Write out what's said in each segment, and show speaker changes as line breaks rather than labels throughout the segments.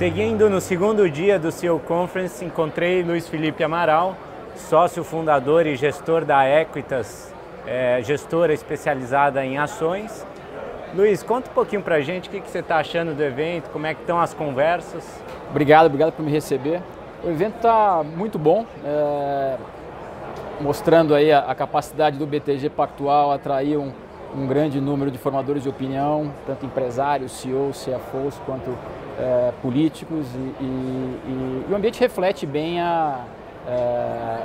Seguindo no segundo dia do CEO Conference, encontrei Luiz Felipe Amaral, sócio fundador e gestor da Equitas, gestora especializada em ações. Luiz, conta um pouquinho pra gente o que você está achando do evento, como é que estão as conversas.
Obrigado por me receber. O evento está muito bom, mostrando aí a capacidade do BTG Pactual atrair um grande número de formadores de opinião, tanto empresários, CEOs, CFOs, quanto políticos, e o ambiente reflete bem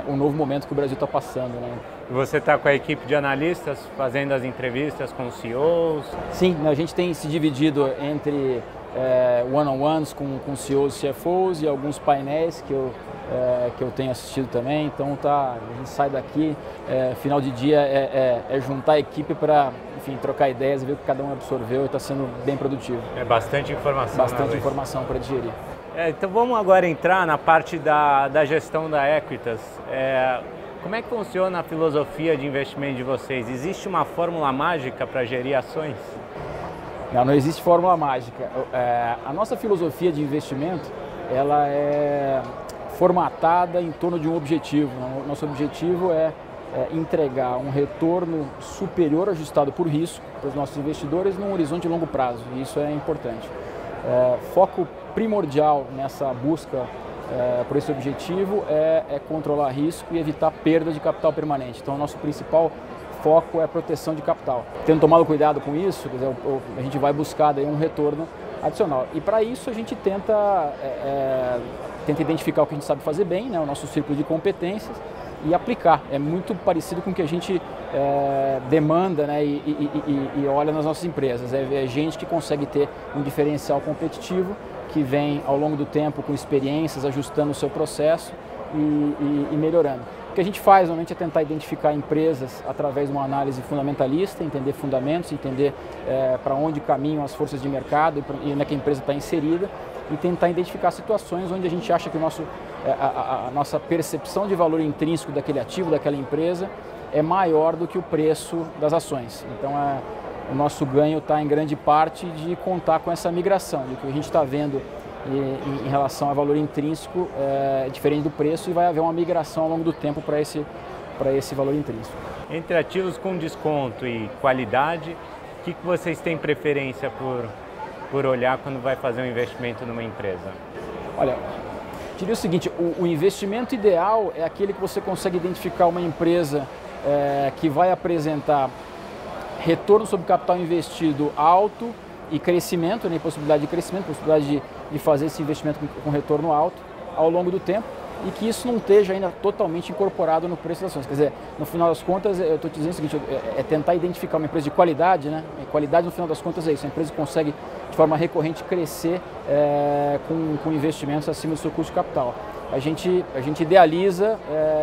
o novo momento que o Brasil está passando, né?
Você está com a equipe de analistas fazendo as entrevistas com os CEOs?
Sim, a gente tem se dividido entre one-on-ones com CEOs e CFOs e alguns painéis que eu tenho assistido também. Então a gente sai daqui, final de dia é juntar a equipe para, enfim, trocar ideias e ver o que cada um absorveu, e está sendo bem produtivo.
É bastante informação.
Bastante informação para digerir.
Então vamos agora entrar na parte da gestão da Equitas. Como é que funciona a filosofia de investimento de vocês? Existe uma fórmula mágica para gerir ações?
Não existe fórmula mágica. A nossa filosofia de investimento, ela é formatada em torno de um objetivo. Nosso objetivo é entregar um retorno superior ajustado por risco para os nossos investidores num horizonte de longo prazo, e isso é importante. Foco primordial nessa busca por esse objetivo é controlar risco e evitar perda de capital permanente. Então, o nosso principal foco é a proteção de capital. Tendo tomado cuidado com isso, quer dizer, a gente vai buscar daí um retorno adicional. E para isso a gente tenta identificar o que a gente sabe fazer bem, né, o nosso círculo de competências, e aplicar. É muito parecido com o que a gente demanda, né, e olha nas nossas empresas. É gente que consegue ter um diferencial competitivo, que vem ao longo do tempo com experiências, ajustando o seu processo e melhorando. O que a gente faz normalmente é tentar identificar empresas através de uma análise fundamentalista, entender fundamentos, entender para onde caminham as forças de mercado e onde é que a empresa está inserida, e tentar identificar situações onde a gente acha que a nossa percepção de valor intrínseco daquele ativo, daquela empresa, é maior do que o preço das ações. Então, o nosso ganho está em grande parte de contar com essa migração, de que a gente está vendo em relação ao valor intrínseco é diferente do preço, e vai haver uma migração ao longo do tempo para esse valor intrínseco.
Entre ativos com desconto e qualidade, o que vocês têm preferência por olhar quando vai fazer um investimento numa empresa?
Olha, diria o seguinte, o investimento ideal é aquele que você consegue identificar uma empresa que vai apresentar retorno sobre capital investido alto e crescimento, né, possibilidade de crescimento, possibilidade de fazer esse investimento com retorno alto ao longo do tempo, e que isso não esteja ainda totalmente incorporado no preço das ações. Quer dizer, no final das contas, eu estou te dizendo o seguinte, é tentar identificar uma empresa de qualidade, né? E qualidade, no final das contas, é isso. A empresa consegue, de forma recorrente, crescer com investimentos acima do seu custo de capital. A gente idealiza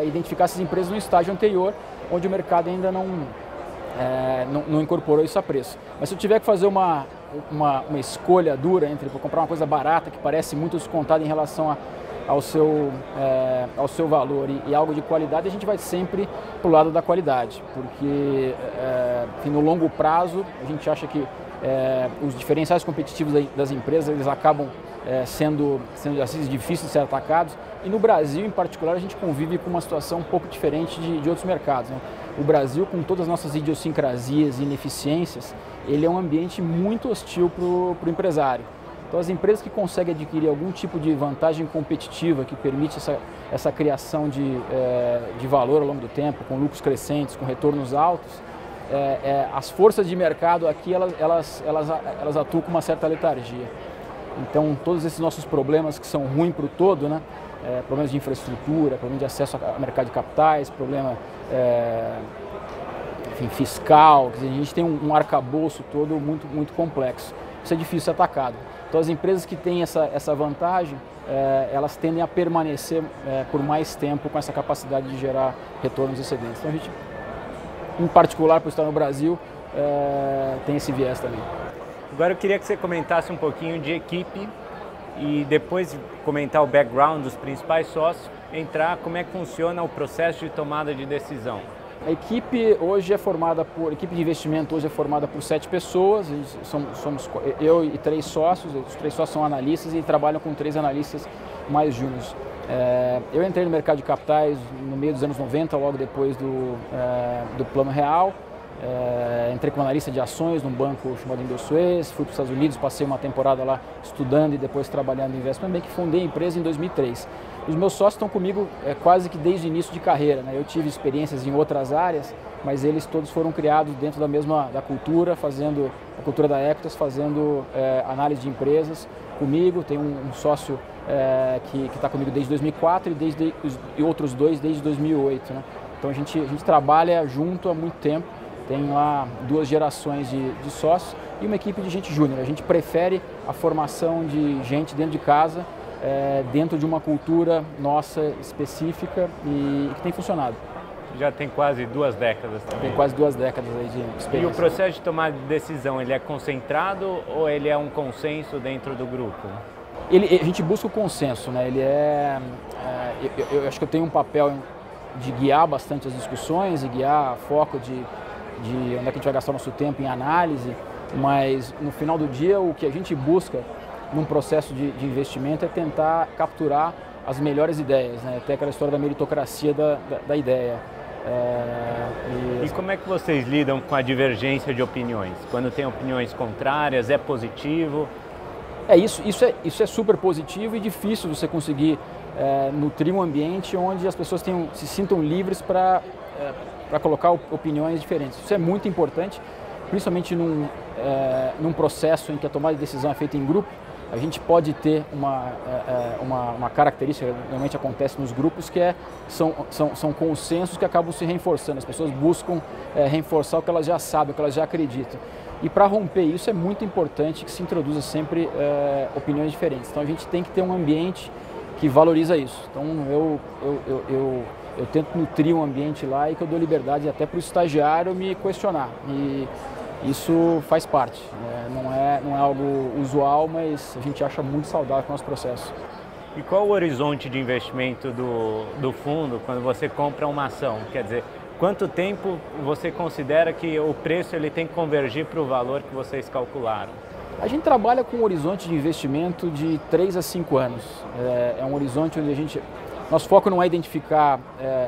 identificar essas empresas no estágio anterior, onde o mercado ainda não incorporou isso a preço. Mas se eu tiver que fazer uma escolha dura entre comprar uma coisa barata, que parece muito descontada em relação ao seu valor, e algo de qualidade, a gente vai sempre para o lado da qualidade, porque enfim, no longo prazo a gente acha que os diferenciais competitivos das empresas eles acabam sendo assim, difíceis de ser atacados, e no Brasil em particular a gente convive com uma situação um pouco diferente de outros mercados, né? O Brasil, com todas as nossas idiosincrasias e ineficiências, ele é um ambiente muito hostil para o empresário. Então, as empresas que conseguem adquirir algum tipo de vantagem competitiva que permite essa criação de valor ao longo do tempo, com lucros crescentes, com retornos altos, as forças de mercado aqui elas atuam com uma certa letargia. Então, todos esses nossos problemas que são ruins para o todo, né? Problemas de infraestrutura, problema de acesso ao mercado de capitais, problema enfim, fiscal, quer dizer, a gente tem um arcabouço todo muito complexo. Isso é difícil ser atacado. Então, as empresas que têm essa vantagem, elas tendem a permanecer por mais tempo com essa capacidade de gerar retornos excedentes. Então, a gente, em particular, por estar no Brasil, tem esse viés também.
Agora eu queria que você comentasse um pouquinho de equipe e depois comentar o background dos principais sócios, entrar como é que funciona o processo de tomada de decisão.
A equipe hoje é formada por, a equipe de investimento hoje é formada por 7 pessoas, somos eu e 3 sócios, os 3 sócios são analistas e trabalham com 3 analistas mais júniores. Eu entrei no mercado de capitais no meio dos anos 90, logo depois do Plano Real. Entrei como analista de ações num banco chamado Indosuez, fui para os Estados Unidos, passei uma temporada lá estudando e depois trabalhando em investment bank, fundei a empresa em 2003. Os meus sócios estão comigo quase que desde o início de carreira, né? Eu tive experiências em outras áreas, mas eles todos foram criados dentro da cultura, fazendo a cultura da Equitas, fazendo análise de empresas comigo. Tem um sócio que está comigo desde 2004 e outros 2 desde 2008, né? Então a gente trabalha junto há muito tempo. Tem lá 2 gerações de sócios e uma equipe de gente júnior. A gente prefere a formação de gente dentro de casa, dentro de uma cultura nossa específica e que tem funcionado.
Já tem quase 2 décadas também.
Tem quase 2 décadas aí de experiência.
E o processo de tomar decisão, ele é concentrado ou ele é um consenso dentro do grupo?
A gente busca o consenso, né? Eu acho que eu tenho um papel de guiar bastante as discussões e guiar foco de onde é que a gente vai gastar nosso tempo em análise, mas no final do dia o que a gente busca num processo de investimento é tentar capturar as melhores ideias, né? Até aquela história da meritocracia da ideia.
E como é que vocês lidam com a divergência de opiniões? Quando tem opiniões contrárias, é positivo?
Isso é super positivo e difícil você conseguir nutrir um ambiente onde as pessoas se sintam livres para colocar opiniões diferentes. Isso é muito importante, principalmente num processo em que a tomada de decisão é feita em grupo. A gente pode ter uma característica que normalmente acontece nos grupos, que são consensos que acabam se reforçando. As pessoas buscam reforçar o que elas já sabem, o que elas já acreditam. E para romper isso é muito importante que se introduza sempre opiniões diferentes. Então a gente tem que ter um ambiente que valoriza isso. Então eu tento nutrir um ambiente lá e que eu dou liberdade até para o estagiário me questionar. E isso faz parte, né? Não é algo usual, mas a gente acha muito saudável o nosso processo.
E qual o horizonte de investimento do fundo quando você compra uma ação? Quer dizer, quanto tempo você considera que o preço ele tem que convergir para o valor que vocês calcularam?
A gente trabalha com um horizonte de investimento de 3 a 5 anos. É um horizonte onde nosso foco não é identificar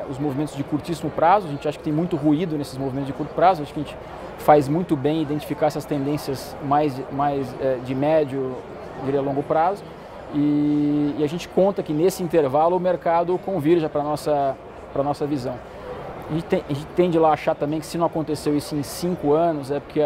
os movimentos de curtíssimo prazo, a gente acha que tem muito ruído nesses movimentos de curto prazo, acho que a gente faz muito bem identificar essas tendências mais de médio, diria, longo prazo, e a gente conta que nesse intervalo o mercado convirja para a nossa visão. A gente tende lá a achar também que se não aconteceu isso em 5 anos é porque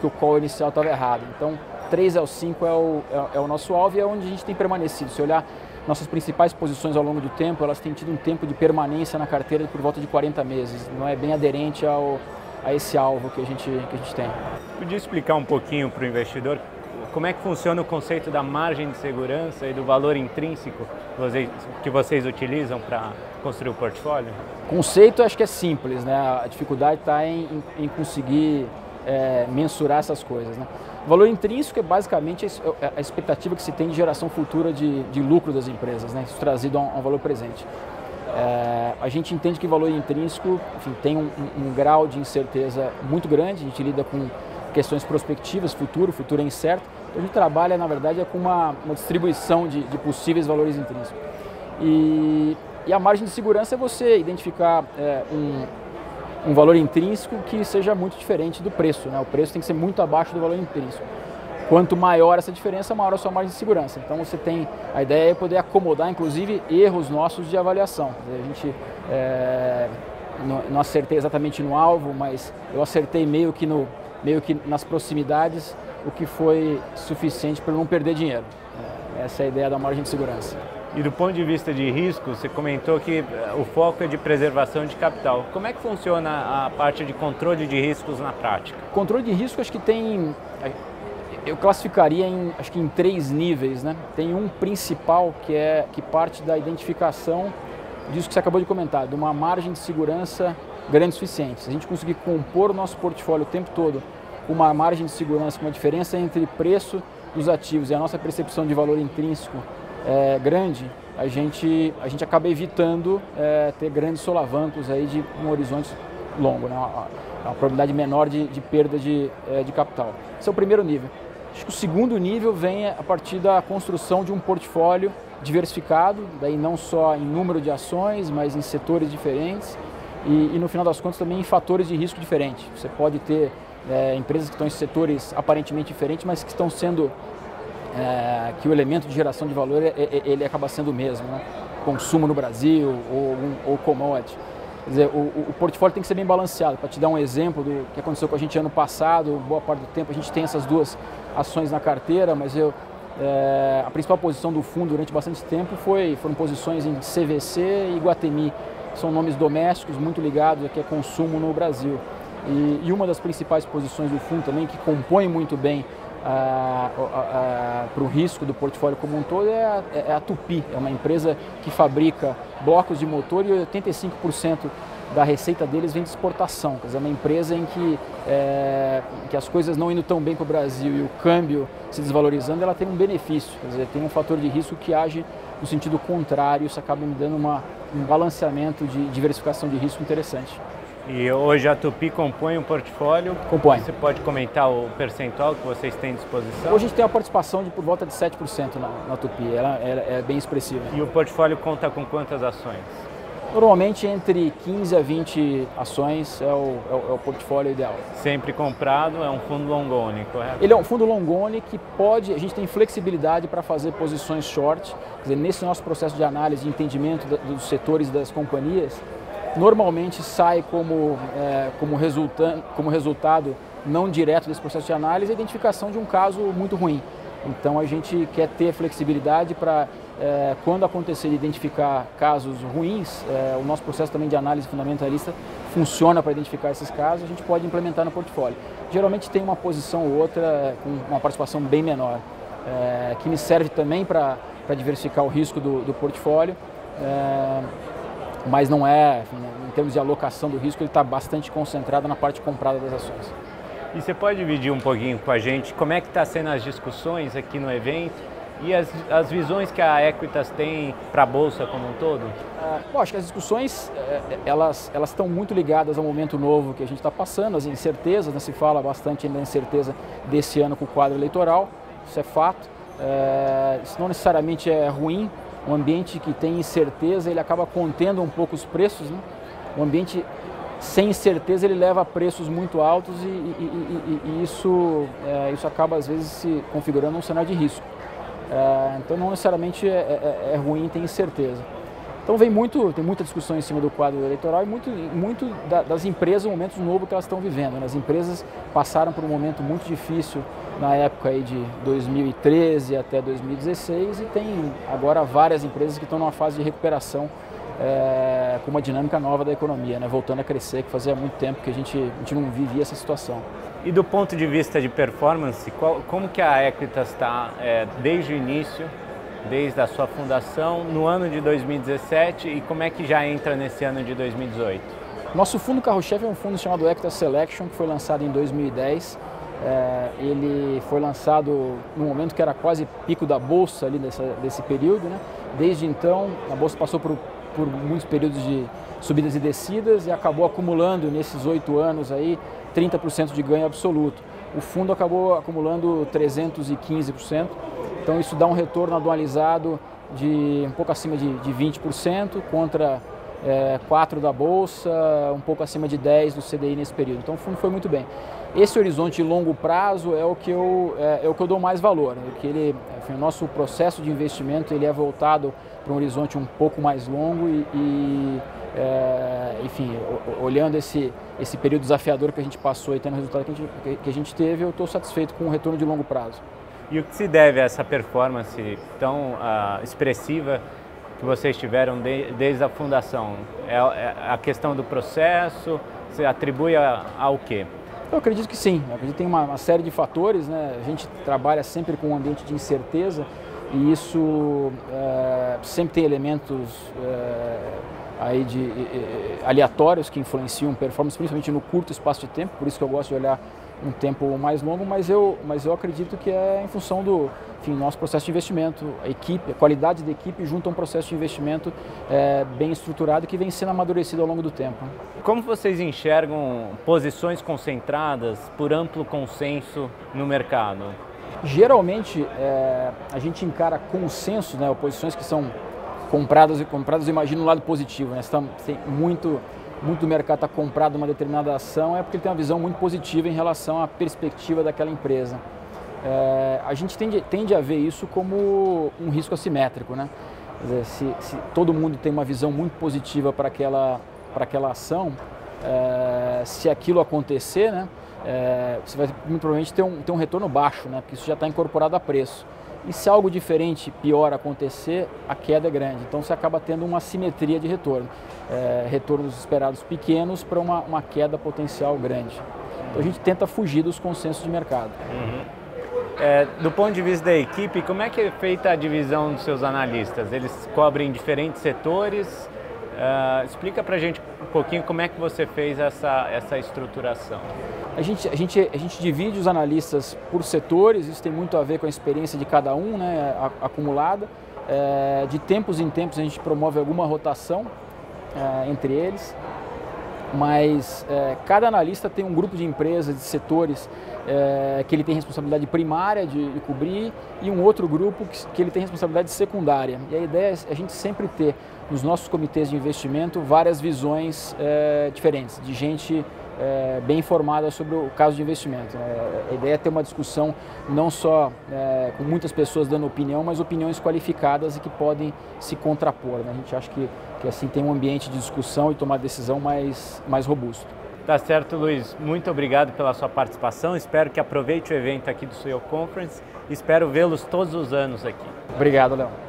o call inicial estava errado. Então 3 ao 5 é o nosso alvo e é onde a gente tem permanecido. Se olhar nossas principais posições ao longo do tempo, elas têm tido um tempo de permanência na carteira por volta de 40 meses. Não é bem aderente a esse alvo que a gente tem.
Podia explicar um pouquinho para o investidor como é que funciona o conceito da margem de segurança e do valor intrínseco que vocês utilizam para construir o portfólio?
O conceito acho que é simples, né? A dificuldade está em conseguir mensurar essas coisas, né? O valor intrínseco é basicamente a expectativa que se tem de geração futura de lucro das empresas, né? Isso trazido a um valor presente. A gente entende que o valor intrínseco, enfim, tem um grau de incerteza muito grande, a gente lida com questões prospectivas, futuro é incerto, então a gente trabalha, na verdade, com uma distribuição de possíveis valores intrínsecos. E a margem de segurança é você identificar um valor intrínseco que seja muito diferente do preço, né? O preço tem que ser muito abaixo do valor intrínseco. Quanto maior essa diferença, maior a sua margem de segurança. Então a ideia é poder acomodar, inclusive, erros nossos de avaliação. A gente não acertei exatamente no alvo, mas eu acertei meio que nas proximidades, o que foi suficiente para não perder dinheiro. Essa é a ideia da margem de segurança.
E do ponto de vista de risco, você comentou que o foco é de preservação de capital. Como é que funciona a parte de controle de riscos na prática?
Controle de risco acho que eu classificaria acho que em 3 níveis, né? Tem um principal que parte da identificação disso que você acabou de comentar, de uma margem de segurança grande o suficiente. Se a gente conseguir compor o nosso portfólio o tempo todo com uma margem de segurança, com uma diferença entre preço dos ativos e a nossa percepção de valor intrínseco grande, a gente acaba evitando ter grandes solavancos aí de um horizonte longo, né? Uma probabilidade menor de perda de capital. Esse é o primeiro nível. Acho que o segundo nível vem a partir da construção de um portfólio diversificado, daí não só em número de ações, mas em setores diferentes e no final das contas também em fatores de risco diferentes. Você pode ter empresas que estão em setores aparentemente diferentes, mas que estão sendo, que o elemento de geração de valor ele acaba sendo o mesmo, né? Consumo no Brasil ou commodity. Quer dizer, o portfólio tem que ser bem balanceado. Para te dar um exemplo do que aconteceu com a gente ano passado, boa parte do tempo a gente tem essas duas ações na carteira, mas a principal posição do fundo durante bastante tempo foram posições em CVC e Iguatemi. São nomes domésticos muito ligados aqui a consumo no Brasil. E uma das principais posições do fundo também, que compõe muito bem para o risco do portfólio como um todo, é a Tupy. É uma empresa que fabrica blocos de motor e 85% da receita deles vem de exportação. Quer dizer, é uma empresa em que as coisas não indo tão bem para o Brasil e o câmbio se desvalorizando, ela tem um benefício. Quer dizer, tem um fator de risco que age no sentido contrário. Isso acaba me dando um balanceamento de diversificação de risco interessante.
E hoje a Tupy compõe um portfólio?
Compõe.
Você pode comentar o percentual que vocês têm à disposição?
Hoje a gente tem uma participação de por volta de 7% na Tupy, ela é bem expressiva.
E o portfólio conta com quantas ações?
Normalmente entre 15 a 20 ações é o portfólio ideal.
Sempre comprado, é um fundo long only, correto?
Ele é um fundo long only que a gente tem flexibilidade para fazer posições short. Quer dizer, nesse nosso processo de análise e entendimento dos setores das companhias, normalmente sai como resultado não direto desse processo de análise a identificação de um caso muito ruim. Então a gente quer ter flexibilidade para, quando acontecer de identificar casos ruins, o nosso processo também de análise fundamentalista funciona para identificar esses casos, a gente pode implementar no portfólio. Geralmente tem uma posição ou outra com uma participação bem menor, que me serve também para diversificar o risco do portfólio. Mas não enfim, em termos de alocação do risco, ele está bastante concentrado na parte comprada das ações.
E você pode dividir um pouquinho com a gente como é que está sendo as discussões aqui no evento e as visões que a Equitas tem para a Bolsa como um todo?
Bom, acho que as discussões elas estão muito ligadas ao momento novo que a gente está passando, as incertezas, né? Se fala bastante da incerteza desse ano com o quadro eleitoral, isso é fato. Isso não necessariamente é ruim. Um ambiente que tem incerteza, ele acaba contendo um pouco os preços, né? Um ambiente sem incerteza, ele leva a preços muito altos e isso acaba, às vezes, se configurando um cenário de risco. Então, não necessariamente é ruim ter incerteza. Então, tem muita discussão em cima do quadro eleitoral e muito das empresas, o momento novo que elas estão vivendo, né? As empresas passaram por um momento muito difícil na época aí de 2013 até 2016 e tem agora várias empresas que estão numa fase de recuperação com uma dinâmica nova da economia, né? Voltando a crescer, que fazia muito tempo que a gente não vivia essa situação.
E do ponto de vista de performance, como que a Equitas está desde o início, desde a sua fundação, no ano de 2017 e como é que já entra nesse ano de 2018?
Nosso fundo carro-chefe é um fundo chamado Equitas Selection, que foi lançado em 2010. Ele foi lançado no momento que era quase pico da Bolsa ali desse período, né? Desde então, a Bolsa passou por muitos períodos de subidas e descidas e acabou acumulando nesses 8 anos aí 30% de ganho absoluto. O fundo acabou acumulando 315%, então isso dá um retorno anualizado de um pouco acima de 20% contra 4% da Bolsa, um pouco acima de 10% do CDI nesse período. Então o fundo foi muito bem. Esse horizonte de longo prazo é o que eu dou mais valor, né? Porque enfim, o nosso processo de investimento ele é voltado para um horizonte um pouco mais longo enfim, olhando esse período desafiador que a gente passou e tendo o resultado que a gente teve, eu estou satisfeito com o retorno de longo prazo.
E o que se deve a essa performance tão expressiva que vocês tiveram desde a fundação? É a questão do processo? Você atribui ao quê?
Eu acredito que sim. Eu acredito que tem uma série de fatores, né? A gente trabalha sempre com um ambiente de incerteza e isso sempre tem elementos aleatórios que influenciam performance, principalmente no curto espaço de tempo. Por isso que eu gosto de olhar um tempo mais longo, mas eu acredito que é em função do nosso processo de investimento, a qualidade da equipe junto a um processo de investimento bem estruturado que vem sendo amadurecido ao longo do tempo.
Como vocês enxergam posições concentradas por amplo consenso no mercado?
Geralmente, a gente encara consenso, né, posições que são compradas, eu imagino o lado positivo, né? Muito do mercado está comprado uma determinada ação é porque ele tem uma visão muito positiva em relação à perspectiva daquela empresa. A gente tende a ver isso como um risco assimétrico, né? Quer dizer, se todo mundo tem uma visão muito positiva para aquela ação, se aquilo acontecer, né, você vai muito provavelmente ter um retorno baixo, né, porque isso já está incorporado a preço. E se algo diferente, pior acontecer, a queda é grande. Então você acaba tendo uma assimetria de retorno. Retornos esperados pequenos para uma queda potencial grande. Então a gente tenta fugir dos consensos de mercado.
Do ponto de vista da equipe, como é que é feita a divisão dos seus analistas? Eles cobrem diferentes setores? Explica para a gente um pouquinho como é que você fez essa estruturação.
A gente divide os analistas por setores, isso tem muito a ver com a experiência de cada um, né, acumulada. De tempos em tempos a gente promove alguma rotação entre eles, mas cada analista tem um grupo de empresas, de setores que ele tem responsabilidade primária de cobrir e um outro grupo que ele tem responsabilidade secundária. E a ideia é a gente sempre ter nos nossos comitês de investimento várias visões diferentes, de gente bem informada sobre o caso de investimento. A ideia é ter uma discussão não só com muitas pessoas dando opinião, mas opiniões qualificadas e que podem se contrapor, né? A gente acha que assim tem um ambiente de discussão e tomar decisão mais robusto.
Tá certo, Luiz. Muito obrigado pela sua participação. Espero que aproveite o evento aqui do CEO Conference. Espero vê-los todos os anos aqui.
Obrigado, Léo.